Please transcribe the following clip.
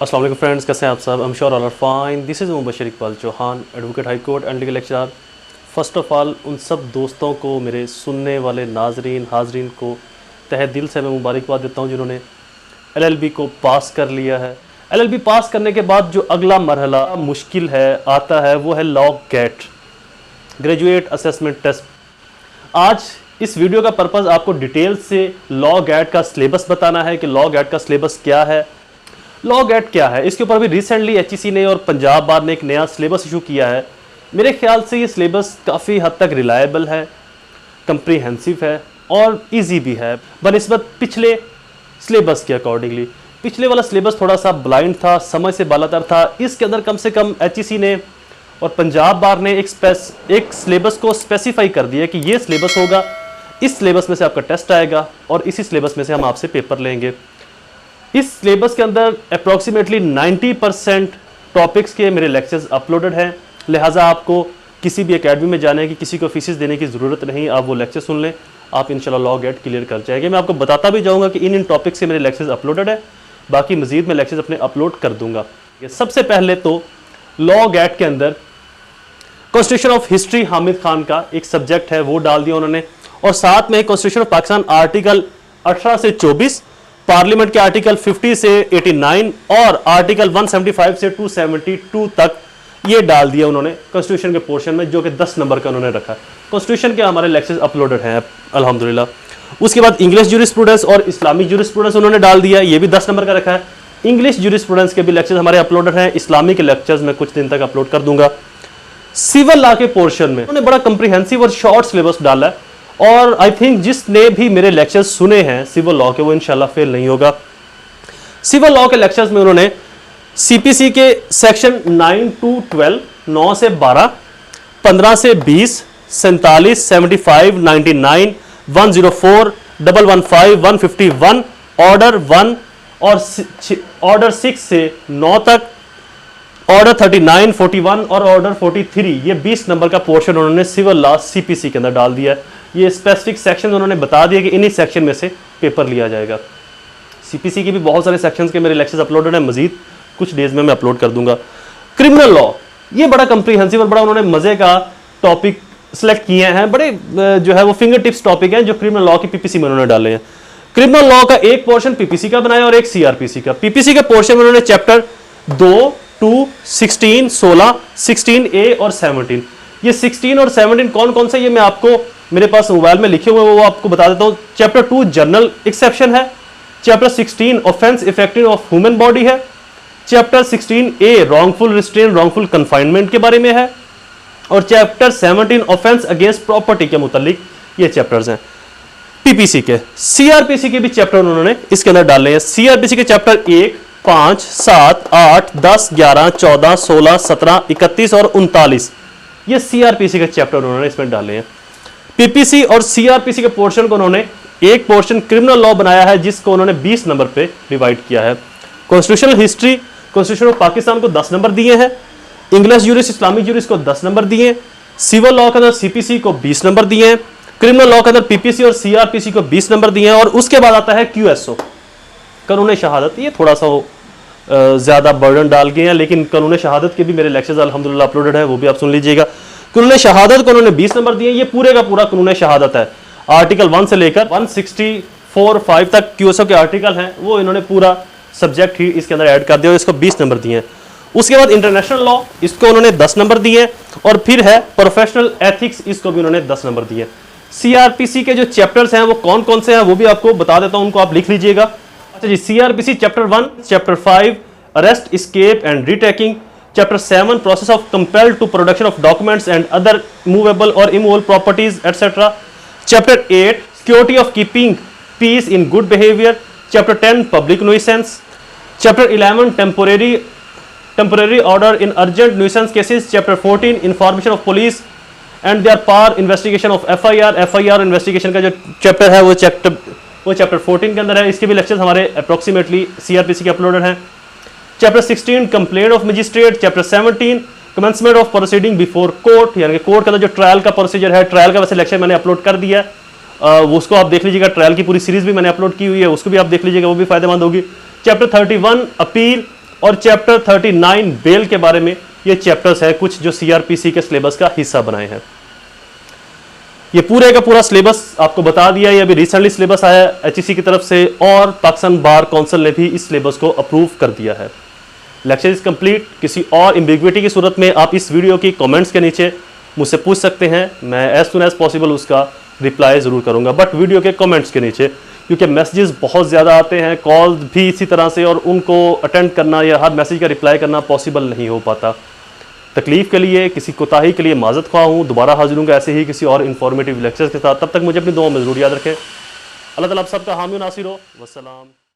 अस्सलाम वालेकुम फ्रेंड्स, कैसे हैं आप सब? I am sure all are fine. This is Mubashar Iqbal Chauhan, advocate high court and legal lecturer. First of all उन सब दोस्तों को, मेरे सुनने वाले नाजरीन हाजरीन को तहे दिल से मैं मुबारकबाद देता हूं जिन्होंने LLB को पास कर लिया है। LLB पास करने के बाद जो अगला मरहला मुश्किल है आता है वो है law GAT, graduate assessment test. आज इस वीडियो का पर्पज़ आपको डिटेल से लॉ गेट का सिलेबस बताना है कि लॉ गेट का सिलेबस क्या है, लॉ गेट क्या है। इसके ऊपर भी रिसेंटली HEC ने और पंजाब बार ने एक नया सिलेबस इशू किया है। मेरे ख्याल से ये सिलेबस काफ़ी हद तक रिलायबल है, कंप्रीहेंसिव है और इजी भी है बनिस्बत पिछले सिलेबस के अकॉर्डिंगली। पिछले वाला सिलेबस थोड़ा सा ब्लाइंड था, समझ से बालातर था। इसके अंदर कम से कम HEC ने और पंजाब बार ने एक सिलेबस को स्पेसिफाई कर दिया कि ये सिलेबस होगा, इस सिलेबस में से आपका टेस्ट आएगा और इसी सिलेबस में से हम आपसे पेपर लेंगे। इस सिलेबस के अंदर अप्रॉक्सीमेटली 90% टॉपिक्स के मेरे लेक्चर्स अपलोडेड हैं, लिहाजा आपको किसी भी एकेडमी में जाने की, किसी को फीसिस देने की ज़रूरत नहीं। आप वो लेक्चर सुन लें, आप इंशाल्लाह लॉ गेट क्लियर कर जाएंगे। मैं आपको बताता भी जाऊंगा कि इन टॉपिक्स से मेरे लेक्चर्स अपलोडेड है, बाकी मजीद मैं लेक्चर्स अपने अपलोड कर दूंगा। सबसे पहले तो लॉ गेट के अंदर constitution of history Hamid Khan का एक सब्जेक्ट है वो डाल दिया उन्होंने, और साथ में कॉन्स्टिट्यूशन ऑफ पाकिस्तान आर्टिकल 18 से 24, पार्लियामेंट के आर्टिकल 50 से 89 और आर्टिकल 175 से 272 तक ये डाल दिया उन्होंने कॉन्स्टिट्यूशन के पोर्शन में, जो कि 10 नंबर का उन्होंने रखा। कॉन्स्टिट्यूशन के हमारे लेक्चर्स अपलोडेड हैं अल्हम्दुलिल्लाह। उसके बाद इंग्लिश ज्यूरिस्प्रूडेंस और इस्लामिक ज्यूरिस्प्रूडेंस उन्होंने डाल दिया, ये भी 10 नंबर का रखा है। इंग्लिश ज्यूरिस्प्रूडेंस के भी लेक्चर्स हमारे अपलोडेड हैं, इस्लामिक के लेक्चर्स मैं कुछ दिन तक अपलोड कर दूंगा। सिविल लॉ के पोर्शन में उन्होंने बड़ा कंप्रीहेंसिव और शॉर्ट सिलेबस डाला है, और आई थिंक जिसने भी मेरे लेक्चर्स सुने हैं सिविल लॉ के वो इंशाल्लाह फेल नहीं होगा। सिविल लॉ के लेक्चर्स में उन्होंने CPC के सेक्शन 9 to 12, 9 से 12, 15 से 20, 47, 75, 99, 104, 115, 151, ऑर्डर 1 और ऑर्डर 6 से 9 तक, ऑर्डर 39, 41 और ऑर्डर 43, ये 20 नंबर का पोर्शन उन्होंने सिविल लॉ CPC के अंदर डाल दिया है। ये स्पेसिफिक सेक्शन उन्होंने बता दिया कि इन्हीं सेक्शन में से पेपर लिया जाएगा। CPC के भी बहुत सारे सेक्शंस के मेरे लेक्चर्स अपलोडेड हैं, मजीद कुछ डेज में मैं अपलोड कर दूंगा। क्रिमिनल लॉ, ये बड़ा कंप्रीहेंसिव और बड़ा उन्होंने मजे का टॉपिक सिलेक्ट किए हैं, बड़े जो है वो फिंगर टिप्स टॉपिक हैं जो क्रिमिनल लॉ की PPC में उन्होंने डाले हैं। क्रिमिनल लॉ का एक पोर्शन PPC का बनाया और एक CRPC का। PPC के पोर्शन में उन्होंने चैप्टर 2, 2, 16, 16, 16A और 17, ये 16 और 17 कौन कौन से, ये मैं आपको मेरे पास मोबाइल में लिखे हुए वो आपको बता देता हूं। चैप्टर 2 जनरल एक्सेप्शन है, chapter 16 offence effective of human body है, chapter 16A wrongful restraint wrongful confinement के बारे में है, और चैप्टर 17 ऑफेंस अगेंस्ट प्रॉपर्टी के मुतालिक ये चैप्टर्स हैं PPC के। CRPC के भी चैप्टर उन्होंने इसके अंदर डाले हैं। CRPC के चैप्टर 1, 5, 7, 8, 10, 11, 14, 16, 17, 31 और 39, ये CRPC के चैप्टर उन्होंने इसमें डाले हैं। PPC और CRPC के पोर्शन को उन्होंने एक पोर्शन क्रिमिनल लॉ बनाया है जिसको उन्होंने 20 नंबर पे डिवाइड किया है। Constitutional history, constitution of Pakistan को 10 नंबर दिए हैं, इंग्लिश ज्यूरिस इस्लामिक ज्यूरिस को 10 नंबर दिए, सिविल लॉ के अंदर CPC को 20 नंबर दिए हैं, क्रिमिनल लॉ के अंदर PPC और CRPC को 20 नंबर दिए हैं। और उसके बाद आता है QSO, कानून शहादत। ये थोड़ा सा ज़्यादा बर्डन डाल गए हैं, लेकिन कानून शहादत के भी मेरे लेक्चर्स अल्हम्दुलिल्लाह अपलोडेड है, वो भी आप सुन लीजिएगा। कानून शहादत को उन्होंने 20 नंबर दिए, ये पूरे का पूरा कानून शहादत है, आर्टिकल 1 से लेकर 164-5 तक QSO के आर्टिकल हैं, वो इन्होंने पूरा सब्जेक्ट ही इसके अंदर ऐड कर दिया और इसको 20 नंबर दिए हैं। उसके बाद इंटरनेशनल लॉ, इसको उन्होंने 10 नंबर दिए, और फिर है प्रोफेशनल एथिक्स, इसको भी उन्होंने 10 नंबर दिए। CRPC के जो चैप्टर्स हैं वो कौन कौन से हैं वो भी आपको बता देता हूं, उनको आप लिख लीजिएगा। अच्छा जी, CRPC chapter 1, chapter 5 arrest escape and retaking, chapter 7 process of compelled to production of documents and other movable और immovable properties etcetera, chapter 8 security of keeping peace in good behaviour, chapter 10 public nuisance, chapter 11 temporary order in urgent nuisance cases, chapter 14 information of police and their power investigation of FIR investigation का जो chapter है वो chapter 14 के अंदर है। इसके भी lectures हमारे अप्रोक्सीमेटली CRPC के अपलोडेड हैं। Chapter 16 complaint of magistrate, chapter 17 commencement of proceeding before court, यानी कि कोर्ट का जो ट्रायल का प्रोसीजर है, ट्रायल का वैसे लेक्चर मैंने अपलोड कर दिया है, उसको आप देख लीजिएगा। ट्रायल की पूरी सीरीज भी मैंने अपलोड की हुई है, उसको भी आप देख लीजिएगा, वो भी फायदेमंद होगी। चैप्टर 31 अपील, और चैप्टर 39 बेल के बारे में। ये चैप्टर्स है कुछ जो सीआरपीसी के सिलेबस का हिस्सा बनाए हैं। ये पूरे का पूरा सिलेबस आपको बता दिया। ये अभी रिसेंटली सिलेबस आया एचईसी की तरफ से और पाकिस्तान बार काउंसिल ने भी इस सिलेबस को अप्रूव कर दिया है। Lecture is complete. किसी और एम्बिग्विटी की सूरत में आप इस वीडियो की कमेंट्स के नीचे मुझसे पूछ सकते हैं। मैं एज सुन एज पॉसिबल उसका रिप्लाई ज़रूर करूंगा, बट वीडियो के कमेंट्स के नीचे, क्योंकि मैसेजेस बहुत ज़्यादा आते हैं, कॉल्स भी इसी तरह से, और उनको अटेंड करना या हर मैसेज का रिप्लाई करना पॉसिबल नहीं हो पाता। तकलीफ के लिए, किसी कोताही के लिए माजरत ख्वाह हूँ। दोबारा हाजिर हूँगा ऐसे ही किसी और इन्फॉर्मेटिव लेक्चर के साथ। तब तक मुझे अपनी दुआ में ज़रूर याद रखें। अल्लाह ताला आप सबका हामी नासिर हो। वस्सलाम।